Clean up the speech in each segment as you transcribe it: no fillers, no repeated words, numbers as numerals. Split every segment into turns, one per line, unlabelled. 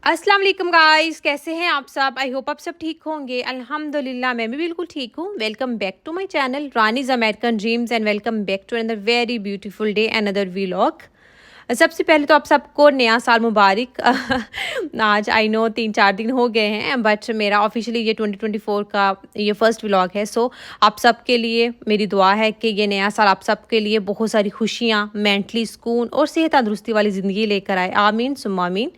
अस्सलाम वालेकुम गाइस, कैसे हैं आप सब। आई होप आप सब ठीक होंगे। अल्हम्दुलिल्लाह मैं भी बिल्कुल ठीक हूँ। Welcome back to my channel Rani's American dreams and welcome back to another very beautiful day another vlog. सबसे पहले तो आप सबको नया साल मुबारक। आज आई नो 3-4 दिन हो गए हैं बट मेरा ऑफिशियली ये 2024 का ये फर्स्ट व्लॉग है। सो आप सबके लिए मेरी दुआ है कि ये नया साल आप सबके लिए बहुत सारी खुशियाँ, मेंटली सुकून और सेहत तंदुरुस्ती वाली ज़िंदगी लेकर आए। आमीन सुम्मा आमीन।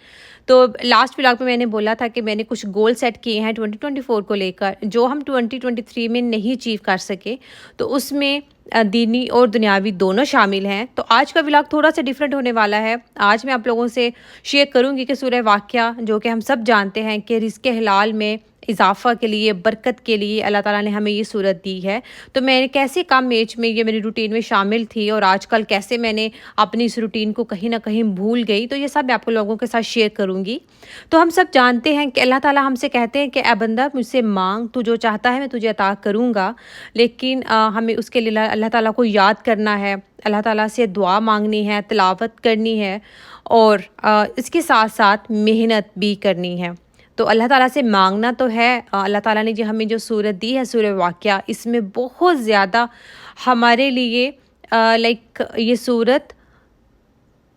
तो लास्ट व्लॉग में मैंने बोला था कि मैंने कुछ गोल सेट किए हैं 2024 को लेकर, जो हम 2023 में नहीं अचीव कर सके। तो उसमें दीनी और दुनियावी दोनों शामिल हैं। तो आज का व्लॉग थोड़ा सा डिफरेंट होने वाला है। आज मैं आप लोगों से शेयर करूंगी कि सूरह वाक़िया, जो कि हम सब जानते हैं कि रिज़्क़ हलाल में इजाफ़ा के लिए, बरकत के लिए अल्लाह ताला ने हमें ये सूरत दी है। तो मैंने कैसे कम एज में ये मेरी रूटीन में शामिल थी और आजकल कैसे मैंने अपनी इस रूटीन को कहीं ना कहीं भूल गई, तो ये सब मैं आपको लोगों के साथ शेयर करूँगी। तो हम सब जानते हैं कि अल्लाह ताला हमसे कहते हैं कि ए बंदा मुझसे मांग, तू जो चाहता है मैं तुझे अता करूँगा। लेकिन हमें उसके लिए अल्लाह ताला को याद करना है, अल्लाह ताला से दुआ मांगनी है, तिलावत करनी है और इसके साथ साथ मेहनत भी करनी है। तो अल्लाह ताला से मांगना तो है। अल्लाह ताला ने जो हमें जो सूरत दी है सूरह वाक़िया, इसमें बहुत ज़्यादा हमारे लिए लाइक ये सूरत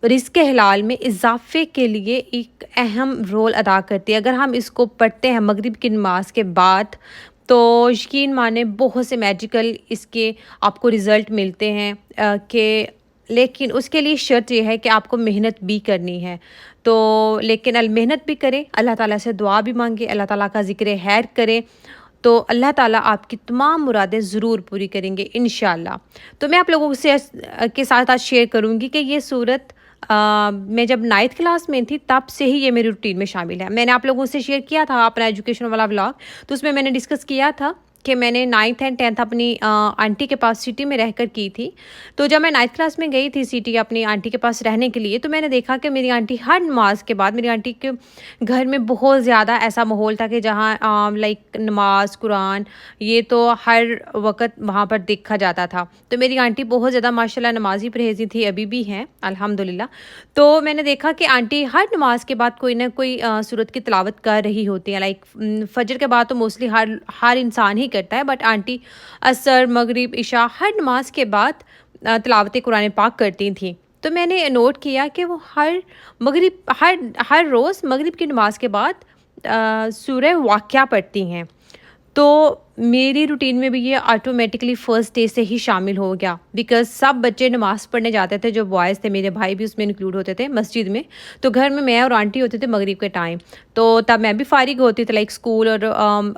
रिज़्क़ हलाल में इजाफ़े के लिए एक अहम रोल अदा करती है। अगर हम इसको पढ़ते हैं मगरिब की नमाज के बाद, तो यकीन माने बहुत से मैजिकल इसके आपको रिज़ल्ट मिलते हैं कि लेकिन उसके लिए शर्त यह है कि आपको मेहनत भी करनी है। तो लेकिन मेहनत भी करें, अल्लाह ताला से दुआ भी मांगे, अल्लाह ताला का ज़िक्र खैर करें, तो अल्लाह ताला आपकी तमाम मुरादें ज़रूर पूरी करेंगे इंशाअल्लाह। तो मैं आप लोगों से के साथ आज शेयर करूँगी कि ये सूरत मैं जब 9th क्लास में थी तब से ही ये मेरी रूटीन में शामिल है। मैंने आप लोगों से शेयर किया था अपना एजुकेशन वाला व्लॉग, तो उसमें मैंने डिस्कस किया था कि मैंने 9th एंड 10th अपनी आंटी के पास सिटी में रहकर की थी। तो जब मैं 9th क्लास में गई थी सिटी अपनी आंटी के पास रहने के लिए, तो मैंने देखा कि मेरी आंटी हर नमाज के बाद, मेरी आंटी के घर में बहुत ज़्यादा ऐसा माहौल था कि जहाँ लाइक नमाज कुरान ये तो हर वक्त वहाँ पर देखा जाता था। तो मेरी आंटी बहुत ज़्यादा माशाल्लाह नमाजी परहेज़ी थी, अभी भी हैं अल्हम्दुलिल्लाह। तो मैंने देखा कि आंटी हर नमाज के बाद कोई ना कोई सूरत की तिलावत कर रही होती है। लाइक फजर के बाद तो मोस्टली हर इंसान ही करता है, बट आंटी असर मगरिब इशा हर नमाज के बाद तिलावत कुरान पाक करती थी। तो मैंने नोट किया कि वो हर रोज़ मगरिब की नमाज के बाद सूरह वाक़िया पढ़ती हैं। तो मेरी रूटीन में भी ये ऑटोमेटिकली फ़र्स्ट डे से ही शामिल हो गया, बिकॉज़ सब बच्चे नमाज़ पढ़ने जाते थे, जो बॉयज़ थे, मेरे भाई भी उसमें इंक्लूड होते थे मस्जिद में। तो घर में मैं और आंटी होते थे मगरिब के टाइम। तो तब मैं भी फ़ारिग होती थी, लाइक स्कूल और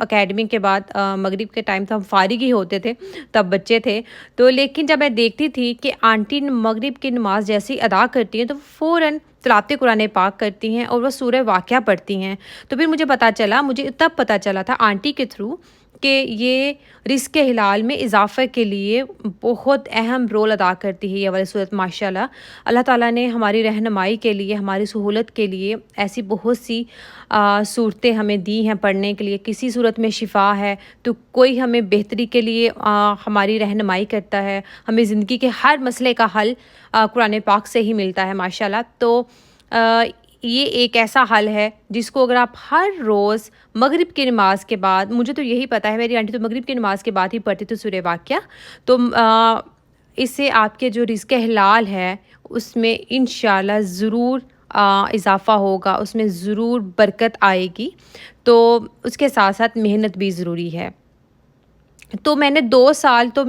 एकेडमी के बाद मगरिब के टाइम तो हम फ़ारिग ही होते थे, तब बच्चे थे। तो लेकिन जब मैं देखती थी कि आंटी मगरिब की नमाज़ जैसे ही अदा करती हैं तो फ़ौरन तिलावत कुरान पाक करती हैं और वह सूरह वाक़िया पढ़ती हैं। तो फिर मुझे तब पता चला था आंटी के थ्रू कि ये रिज़्क़ हलाल में इजाफ़े के लिए बहुत अहम रोल अदा करती है ये वाली सूरत। माशाल्लाह अल्लाह ताला ने हमारी रहनुमाई के लिए, हमारी सहूलत के लिए ऐसी बहुत सी सूरतें हमें दी हैं पढ़ने के लिए। किसी सूरत में शिफा है तो कोई हमें बेहतरी के लिए हमारी रहनुमाई करता है। हमें ज़िंदगी के हर मसले का हल कुरान पाक से ही मिलता है माशाल्लाह। तो ये एक ऐसा हल है जिसको अगर आप हर रोज़ मगरिब की नमाज के बाद, मुझे तो यही पता है, मेरी आंटी तो मगरिब की नमाज के बाद ही पढ़ती थी सूरह वाक़िया। तो इससे आपके जो रिज़्क़ हलाल है उसमें इंशाल्लाह ज़रूर इजाफ़ा होगा, उसमें ज़रूर बरकत आएगी। तो उसके साथ साथ मेहनत भी ज़रूरी है। तो मैंने 2 साल तो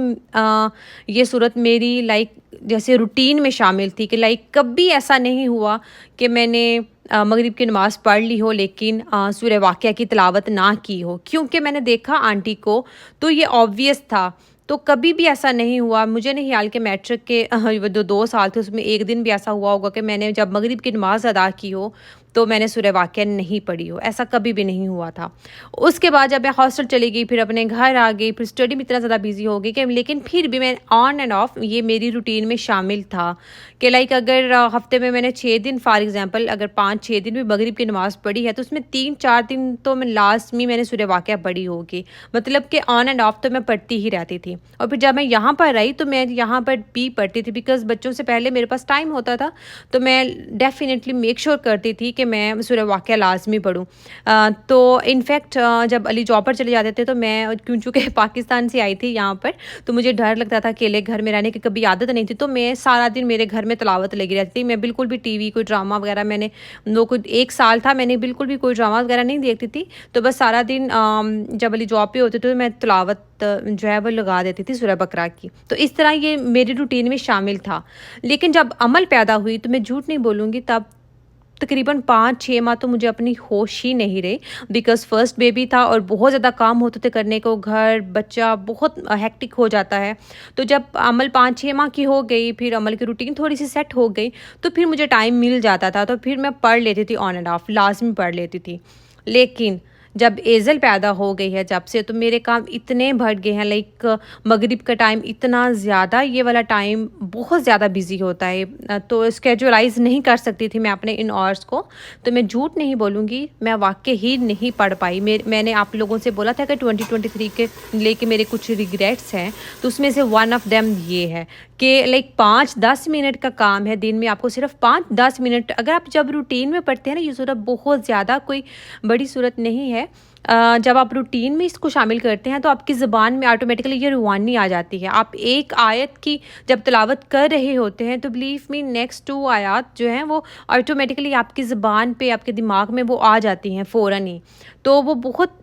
ये सूरत मेरी लाइक जैसे रूटीन में शामिल थी कि लाइक कभी ऐसा नहीं हुआ कि मैंने मगरिब की नमाज़ पढ़ ली हो लेकिन सूरह वाक़िया की तिलावत ना की हो, क्योंकि मैंने देखा आंटी को, तो ये ऑब्वियस था। तो कभी भी ऐसा नहीं हुआ। मुझे नहीं ख्याल कि मैट्रिक के वो जो 2 साल थे उसमें एक दिन भी ऐसा हुआ होगा कि मैंने जब मगरिब की नमाज़ अदा की हो तो मैंने सूरह वाक़िया नहीं पढ़ी हो, ऐसा कभी भी नहीं हुआ था। उसके बाद जब मैं हॉस्टल चली गई, फिर अपने घर आ गई, फिर स्टडी में इतना ज़्यादा बिज़ी हो गई कि लेकिन फिर भी मैं ऑन एंड ऑफ ये मेरी रूटीन में शामिल था कि लाइक अगर हफ़्ते में मैंने 6 दिन फॉर एग्ज़ाम्पल अगर 5-6 दिन भी मगरिब की नमाज़ पढ़ी है तो उसमें 3-4 दिन तो मैं लास्ट में मैंने सूरह वाक़िया पढ़ी होगी। मतलब कि ऑन एंड ऑफ तो मैं पढ़ती ही रहती थी। और फिर जब मैं यहाँ पर आई तो मैं यहाँ पर भी पढ़ती थी, बिकॉज़ बच्चों से पहले मेरे पास टाइम होता था, तो मैं डेफ़िनेटली मेक श्योर करती थी कि कि मैं सूरह वाक़िया लाज़मी पढूँ। तो इनफैक्ट जब अली जॉब पर चले जाते थे तो मैं चूँकि पाकिस्तान से आई थी यहाँ पर, तो मुझे डर लगता था अकेले घर में रहने की, कभी आदत नहीं थी, तो मैं सारा दिन मेरे घर में तिलावत लगी रहती थी। मैं बिल्कुल भी टीवी कोई ड्रामा वगैरह मैंने वो कुछ 1 साल था मैंने बिल्कुल भी कोई ड्रामा वगैरह नहीं देखती थी। तो बस सारा दिन जब अली जॉब पे होते थे तो मैं तिलावत जो है वो लगा देती थी सूरह बकरा की। तो इस तरह ये मेरी रूटीन में शामिल था। लेकिन जब अमल पैदा हुई तो मैं झूठ नहीं बोलूँगी, तब तकरीबन 5-6 माह तो मुझे अपनी होश ही नहीं रही, बिकॉज़ फर्स्ट बेबी था और बहुत ज़्यादा काम होते थे करने को, घर, बच्चा बहुत हेक्टिक हो जाता है। तो जब अमल 5-6 माह की हो गई, फिर अमल की रूटीन थोड़ी-सी सेट हो गई, तो फिर मुझे टाइम मिल जाता था, तो फिर मैं पढ़ लेती थी ऑन एंड ऑफ, लाज़मी पढ़ लेती थी। लेकिन जब एज़ल पैदा हो गई है जब से, तो मेरे काम इतने बढ़ गए हैं, लाइक मगरिब का टाइम इतना ज़्यादा, ये वाला टाइम बहुत ज़्यादा बिज़ी होता है, तो स्केजुलाइज़ नहीं कर सकती थी मैं अपने इन आवर्स को। तो मैं झूठ नहीं बोलूँगी, मैं वाक़ई ही नहीं पढ़ पाई। मैंने आप लोगों से बोला था कि 2023 के लेके मेरे कुछ रिग्रेट्स हैं, तो उसमें से वन ऑफ देम ये है कि लाइक 5-10 मिनट का काम है दिन में, आपको सिर्फ 5-10 मिनट, अगर आप जब रूटीन में पढ़ते हैं ना, ये सूरत बहुत ज़्यादा कोई बड़ी सूरत नहीं है। जब आप रूटीन में इसको शामिल करते हैं तो आपकी ज़ुबान में ऑटोमेटिकली ये रूहानी आ जाती है। आप एक आयत की जब तिलावत कर रहे होते हैं तो बिलीव मी नेक्स्ट 2 आयत जो हैं वो ऑटोमेटिकली आपकी ज़ुबान पे, आपके दिमाग में वो आ जाती हैं फ़ौरन ही। तो वो बहुत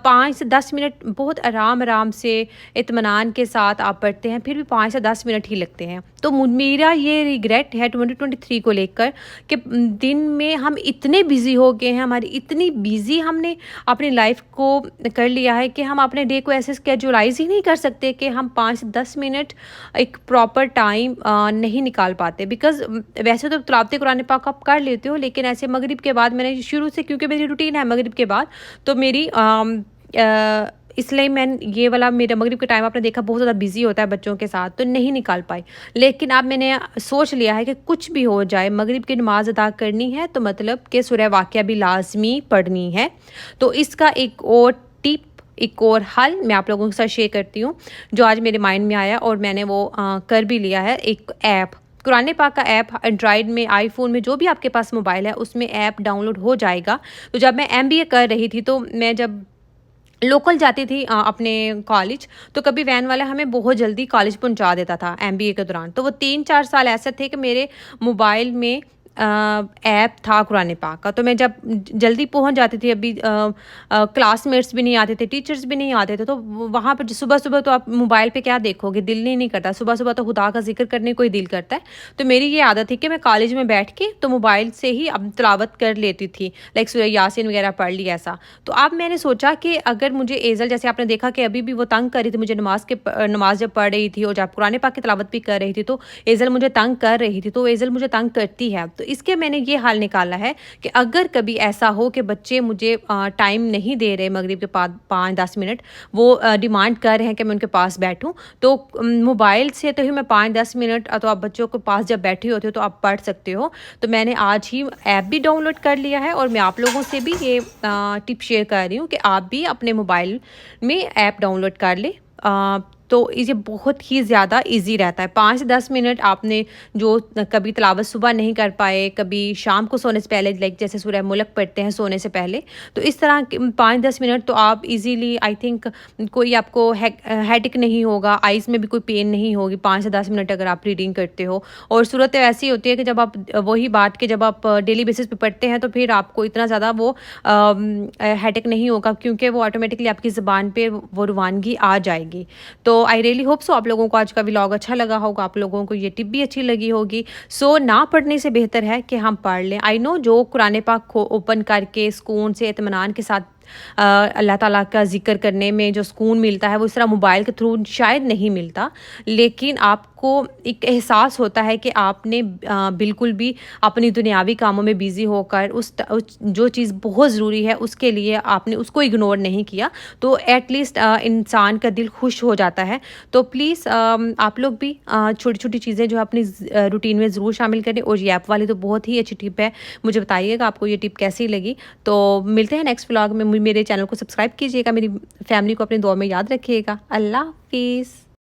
5 से 10 मिनट बहुत आराम से इत्मीनान के साथ आप पढ़ते हैं, फिर भी 5 से 10 मिनट ही लगते हैं। तो मेरा ये रिग्रेट है 2023 को लेकर कि दिन में हम इतने बिज़ी हो गए हैं, हमारी इतनी बिज़ी हमने अपनी लाइफ को कर लिया है कि हम अपने डे को ऐसे स्केजुलाइज ही नहीं कर सकते कि हम 5 से 10 मिनट एक प्रॉपर टाइम नहीं निकाल पाते। बिकॉज़ वैसे तो तिलावत कुरान पाक आप कर लेते हो, लेकिन ऐसे मगरिब के बाद मैंने शुरू से, क्योंकि मेरी रूटीन है मगरिब के बाद, तो मेरी इसलिए मैं ये वाला मेरा मगरिब का टाइम आपने देखा बहुत ज़्यादा बिज़ी होता है बच्चों के साथ, तो नहीं निकाल पाई। लेकिन अब मैंने सोच लिया है कि कुछ भी हो जाए, मगरिब की नमाज़ अदा करनी है तो मतलब कि सूरह वाक़िया भी लाज़मी पढ़नी है। तो इसका एक और टिप, एक और हल मैं आप लोगों के साथ शेयर करती हूँ, जो आज मेरे माइंड में आया और मैंने वो कर भी लिया है। एक ऐप, कुरान पाक का ऐप एंड्रॉयड में, आईफ़ोन में, जो भी आपके पास मोबाइल है उसमें ऐप डाउनलोड हो जाएगा। तो जब मैं एमबीए कर रही थी, तो मैं जब लोकल जाती थी अपने कॉलेज, तो कभी वैन वाला हमें बहुत जल्दी कॉलेज पहुंचा देता था एमबीए के दौरान। तो वो 3-4 साल ऐसे थे कि मेरे मोबाइल में ऐप था कुरान पाक का, तो मैं जब जल्दी पहुंच जाती थी, अभी क्लासमेट्स भी नहीं आते थे, टीचर्स भी नहीं आते थे, तो वहाँ पर सुबह सुबह तो आप मोबाइल पे क्या देखोगे, दिल नहीं करता, सुबह सुबह तो खुदा का जिक्र करने को ही दिल करता है। तो मेरी ये आदत थी कि मैं कॉलेज में बैठ के तो मोबाइल से ही अब तिलावत कर लेती थी, लाइक सूरह यासीन वगैरह पढ़ ली ऐसा। तो अब मैंने सोचा कि अगर मुझे एज़ल, जैसे आपने देखा कि अभी भी वो तंग कर रही थी मुझे, नमाज जब पढ़ रही थी और जब कुरान पाक की तिलावत भी कर रही थी, तो एज़ल मुझे तंग कर रही थी, तो एज़ल मुझे तंग करती है। तो इसके मैंने ये हाल निकाला है कि अगर कभी ऐसा हो कि बच्चे मुझे टाइम नहीं दे रहे मगरिब के बाद 5-10 मिनट, वो डिमांड कर रहे हैं कि मैं उनके पास बैठूं, तो मोबाइल से तो ही मैं 5-10 मिनट, तो आप बच्चों के पास जब बैठे होते हो तो आप पढ़ सकते हो। तो मैंने आज ही ऐप भी डाउनलोड कर लिया है और मैं आप लोगों से भी ये टिप शेयर कर रही हूँ कि आप भी अपने मोबाइल में ऐप डाउनलोड कर लें। तो ये बहुत ही ज़्यादा इजी रहता है। 5 से 10 मिनट आपने जो कभी तिलावत सुबह नहीं कर पाए, कभी शाम को सोने से पहले, लाइक जैसे सूरह मुल्क पढ़ते हैं सोने से पहले, तो इस तरह 5-10 मिनट तो आप इजीली, आई थिंक कोई आपको हेडेक नहीं होगा, आइज़ में भी कोई पेन नहीं होगी 5 से 10 मिनट अगर आप रीडिंग करते हो। और सूरत ऐसी होती है कि जब आप वही बात के जब आप डेली बेसिस पे पढ़ते हैं तो फिर आपको इतना ज़्यादा वो हेडेक नहीं होगा, क्योंकि वो ऑटोमेटिकली आपकी ज़बान पे वो रवानगी आ जाएगी। तो आई रियली होप सो आप लोगों को आज का व्लॉग अच्छा लगा होगा, आप लोगों को ये टिप भी अच्छी लगी होगी। सो ना पढ़ने से बेहतर है कि हम पढ़ लें। आई नो जो कुरान पाक को ओपन करके सुकून से, इत्मीनान के साथ अल्लाह ताला का ज़िक्र करने में जो सुकून मिलता है वो इस तरह मोबाइल के थ्रू शायद नहीं मिलता, लेकिन आपको एक एहसास होता है कि आपने बिल्कुल भी अपनी दुनियावी कामों में बिज़ी होकर उस जो चीज़ बहुत ज़रूरी है उसके लिए आपने उसको इग्नोर नहीं किया, तो एटलीस्ट इंसान का दिल खुश हो जाता है। तो प्लीज़ आप लोग भी छोटी छोटी चीज़ें जो अपनी रूटीन में ज़रूर शामिल करें। और ये ऐप वाली तो बहुत ही अच्छी टिप है, मुझे बताइएगा आपको ये टिप कैसी लगी। तो मिलते हैं नेक्स्ट व्लॉग में। मेरे चैनल को सब्सक्राइब कीजिएगा, मेरी फैमिली को अपनी दुआ में याद रखिएगा। अल्लाह हाफिज़।